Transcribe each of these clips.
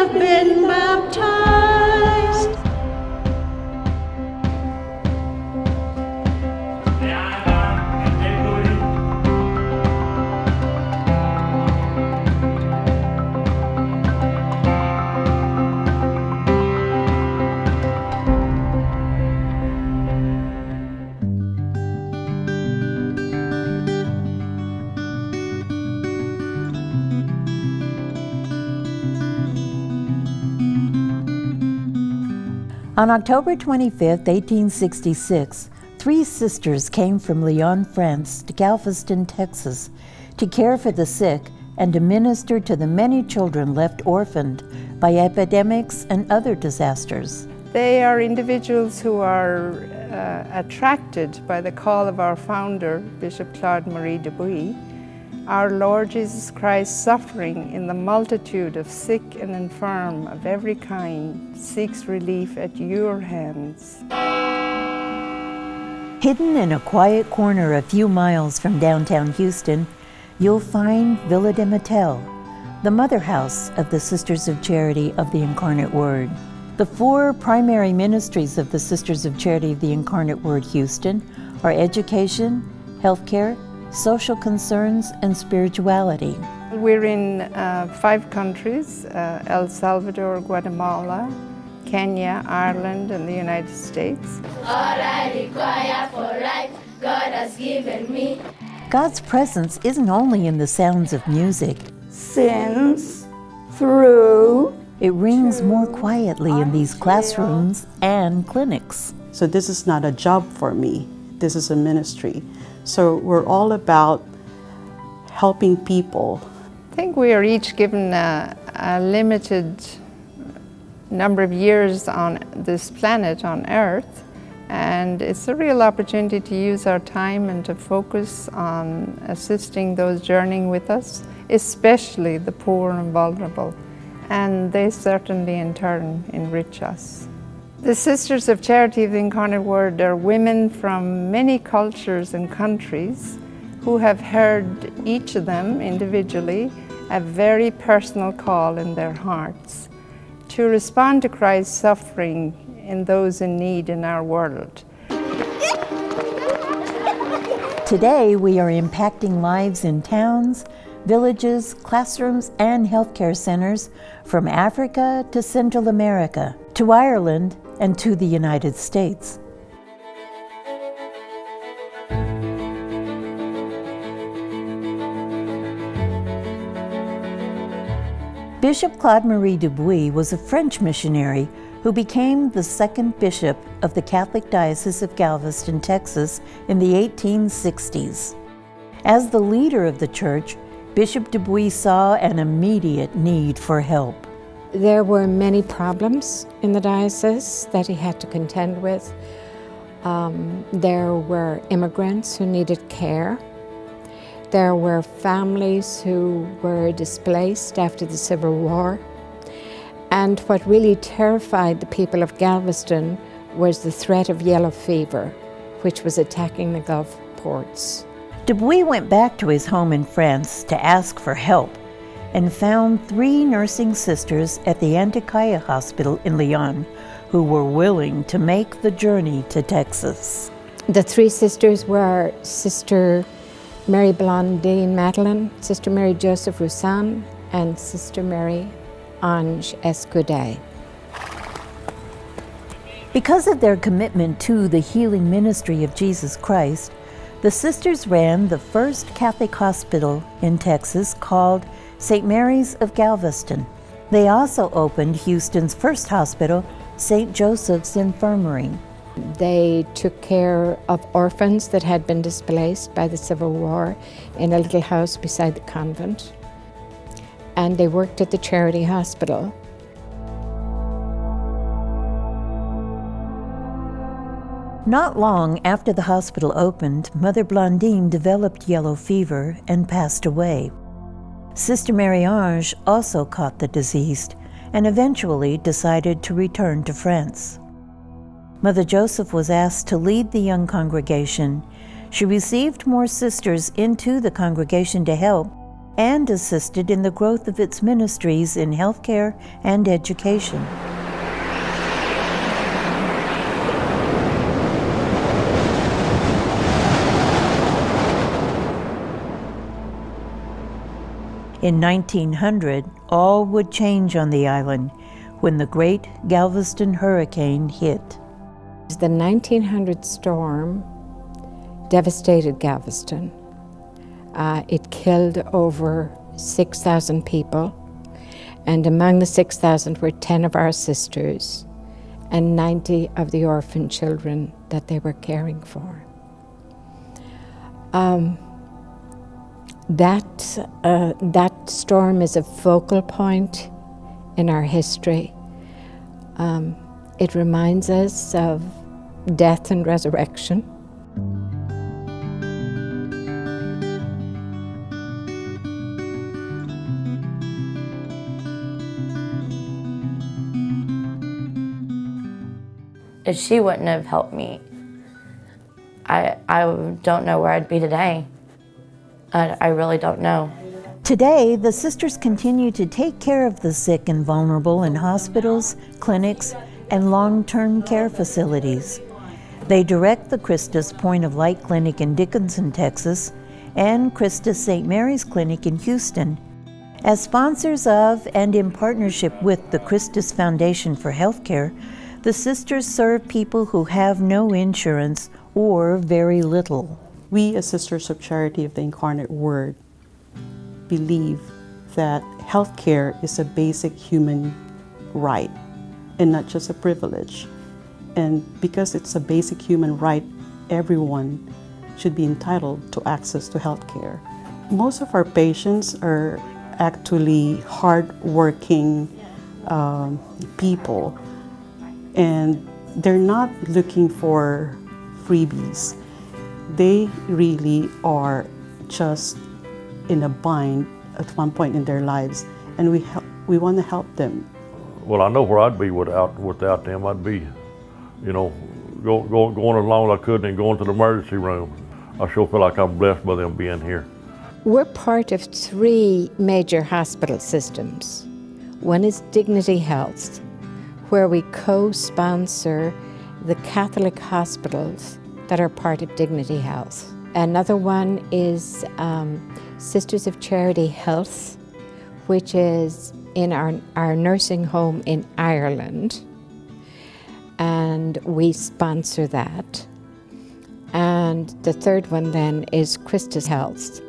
have been baptized. On October 25, 1866, 3 sisters came from Lyon, France to Galveston, Texas, to care for the sick and to minister to the many children left orphaned by epidemics and other disasters. They are individuals who are attracted by the call of our founder, Bishop Claude Marie Dubuis. Our Lord Jesus Christ, suffering in the multitude of sick and infirm of every kind, seeks relief at your hands. Hidden in a quiet corner a few miles from downtown Houston, you'll find Villa de Mattel, the mother house of the Sisters of Charity of the Incarnate Word. The 4 primary ministries of the Sisters of Charity of the Incarnate Word Houston are education, healthcare, social concerns, and spirituality. We're in 5 countries, El Salvador, Guatemala, Kenya, Ireland, and the United States. All I require for life, God has given me. God's presence isn't only in the sounds of music. Sins through. It rings more quietly in these classrooms and clinics. So this is not a job for me. This is a ministry. So we're all about helping people. I think we are each given a limited number of years on this planet, on Earth, and it's a real opportunity to use our time and to focus on assisting those journeying with us, especially the poor and vulnerable, and they certainly in turn enrich us. The Sisters of Charity of the Incarnate Word are women from many cultures and countries who have heard, each of them individually, a very personal call in their hearts to respond to Christ's suffering in those in need in our world. Today, we are impacting lives in towns, villages, classrooms, and healthcare centers from Africa to Central America, to Ireland, and to the United States. Bishop Claude Marie Dubuis was a French missionary who became the 2nd bishop of the Catholic Diocese of Galveston, Texas in the 1860s. As the leader of the church, Bishop Dubuis saw an immediate need for help. There were many problems in the diocese that he had to contend with. There were immigrants who needed care. There were families who were displaced after the Civil War. And what really terrified the people of Galveston was the threat of yellow fever, which was attacking the Gulf ports. Dubuis went back to his home in France to ask for help, and found 3 nursing sisters at the Antiquaia Hospital in Lyon who were willing to make the journey to Texas. The 3 sisters were Sister Mary Blondine Madeline, Sister Mary Joseph Roussan, and Sister Mary Ange Escudé. Because of their commitment to the healing ministry of Jesus Christ, the sisters ran the first Catholic hospital in Texas called St. Mary's of Galveston. They also opened Houston's first hospital, St. Joseph's Infirmary. They took care of orphans that had been displaced by the Civil War in a little house beside the convent. And they worked at the charity hospital. Not long after the hospital opened, Mother Blondine developed yellow fever and passed away. Sister Mary Ange also caught the disease and eventually decided to return to France. Mother Joseph was asked to lead the young congregation. She received more sisters into the congregation to help, and assisted in the growth of its ministries in healthcare and education. In 1900, all would change on the island when the great Galveston hurricane hit. The 1900 storm devastated Galveston. It killed over 6,000 people, and among the 6,000 were 10 of our sisters and 90 of the orphan children that they were caring for. That storm is a focal point in our history. It reminds us of death and resurrection. If she wouldn't have helped me, I don't know where I'd be today. I really don't know. Today, the sisters continue to take care of the sick and vulnerable in hospitals, clinics, and long-term care facilities. They direct the Christus Point of Light Clinic in Dickinson, Texas, and Christus St. Mary's Clinic in Houston. As sponsors of and in partnership with the Christus Foundation for Healthcare, the sisters serve people who have no insurance or very little. We, as Sisters of Charity of the Incarnate Word, believe that healthcare is a basic human right and not just a privilege. And because it's a basic human right, everyone should be entitled to access to healthcare. Most of our patients are actually hard-working people, and they're not looking for freebies. They really are just in a bind at one point in their lives, and we want to help them. Well, I know where I'd be without them. I'd be, going as long as I could and going to the emergency room. I sure feel like I'm blessed by them being here. We're part of 3 major hospital systems. One is Dignity Health, where we co-sponsor the Catholic hospitals that are part of Dignity Health. Another one is Sisters of Charity Health, which is in our nursing home in Ireland, and we sponsor that. And the third one then is Christus Health.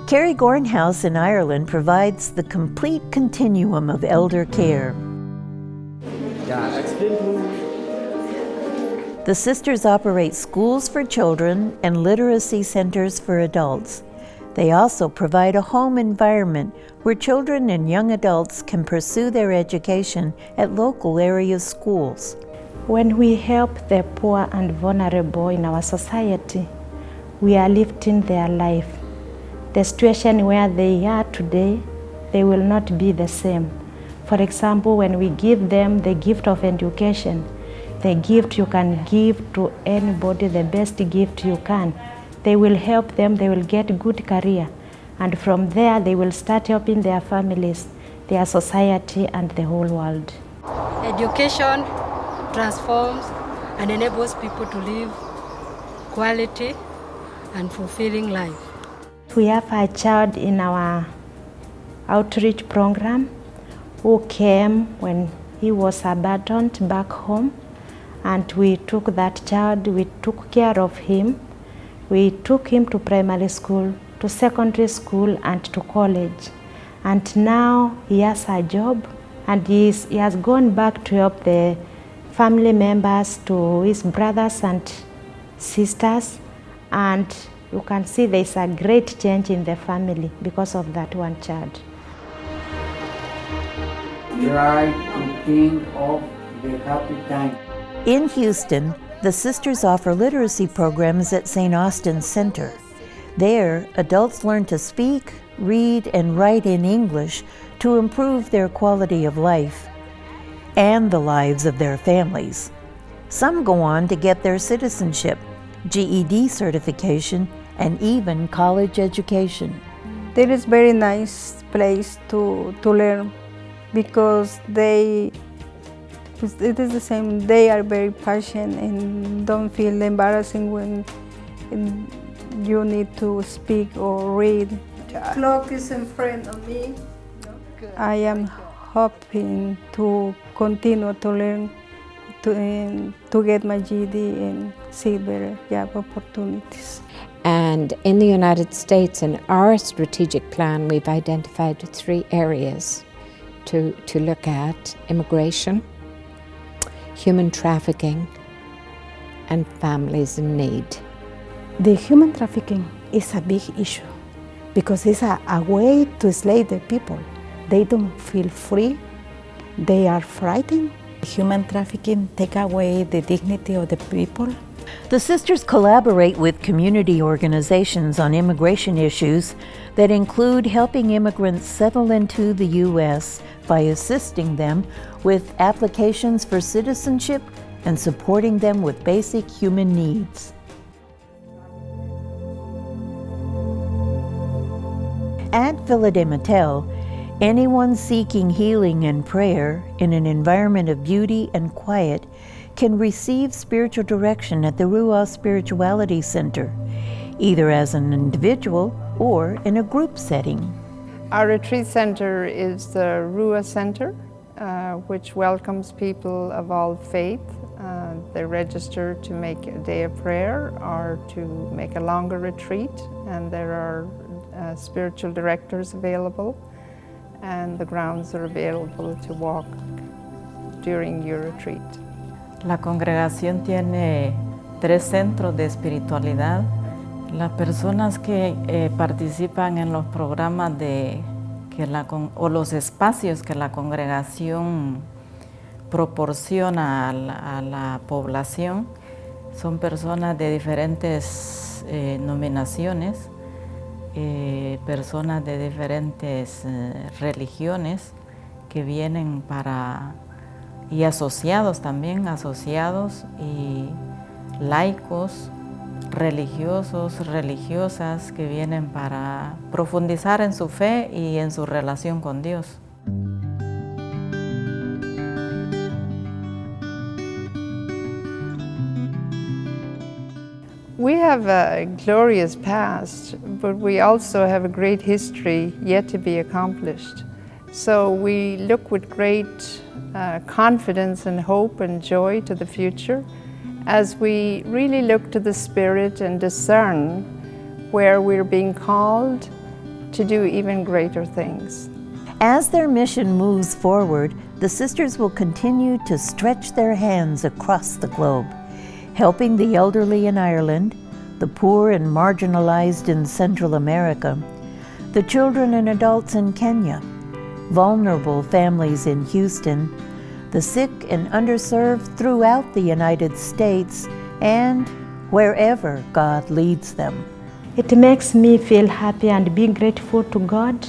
Carrie Gorn House in Ireland provides the complete continuum of elder care. The sisters operate schools for children and literacy centers for adults. They also provide a home environment where children and young adults can pursue their education at local area schools. When we help the poor and vulnerable in our society, we are lifting their life. The situation where they are today, they will not be the same. For example, when we give them the gift of education, the gift you can give to anybody, the best gift you can, they will help them, they will get a good career. And from there, they will start helping their families, their society, and the whole world. Education transforms and enables people to live quality and fulfilling life. We have a child in our outreach program who came when he was abandoned back home, and we took that child, we took care of him. We took him to primary school, to secondary school, and to college. And now he has a job, and he has gone back to help the family members, to his brothers and sisters, and you can see there's a great change in the family because of that one child. Try to think of the happy time. In Houston, the sisters offer literacy programs at St. Austin's Center. There, adults learn to speak, read, and write in English to improve their quality of life and the lives of their families. Some go on to get their citizenship, GED certification, and even college education. There is very nice place to learn because it is the same. They are very passionate and don't feel embarrassing when you need to speak or read. Clock is in front of me. I am hoping to continue to learn to get my GED and see better job opportunities. And in the United States, in our strategic plan, we've identified 3 areas to look at: immigration, human trafficking, and families in need. The human trafficking is a big issue because it's a way to slave the people. They don't feel free, they are frightened. Human trafficking takes away the dignity of the people. The sisters collaborate with community organizations on immigration issues that include helping immigrants settle into the U.S. by assisting them with applications for citizenship and supporting them with basic human needs. At Villa de Mattel, anyone seeking healing and prayer in an environment of beauty and quiet can receive spiritual direction at the Ruah Spirituality Center, either as an individual or in a group setting. Our retreat center is the Ruah Center, which welcomes people of all faith. They register to make a day of prayer or to make a longer retreat, and there are spiritual directors available, and the grounds are available to walk during your retreat. La congregación tiene 3 centros de espiritualidad. Las personas que participan en los programas o los espacios que la congregación proporciona a la población son personas de diferentes nominaciones, personas de diferentes religiones que vienen y asociados también, asociados y laicos, religiosos, religiosas que vienen para profundizar en su fe y en su relación con Dios. We have a glorious past, but we also have a great history yet to be accomplished. So we look with great confidence and hope and joy to the future as we really look to the Spirit and discern where we're being called to do even greater things. As their mission moves forward, the sisters will continue to stretch their hands across the globe, helping the elderly in Ireland, the poor and marginalized in Central America, the children and adults in Kenya, vulnerable families in Houston, the sick and underserved throughout the United States, and wherever God leads them. It makes me feel happy and be grateful to God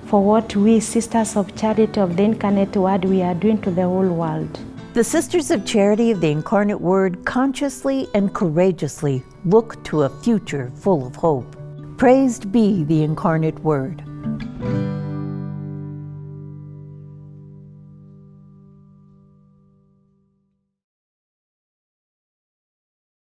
for what we Sisters of Charity of the Incarnate Word we are doing to the whole world. The Sisters of Charity of the Incarnate Word consciously and courageously look to a future full of hope. Praised be the Incarnate Word.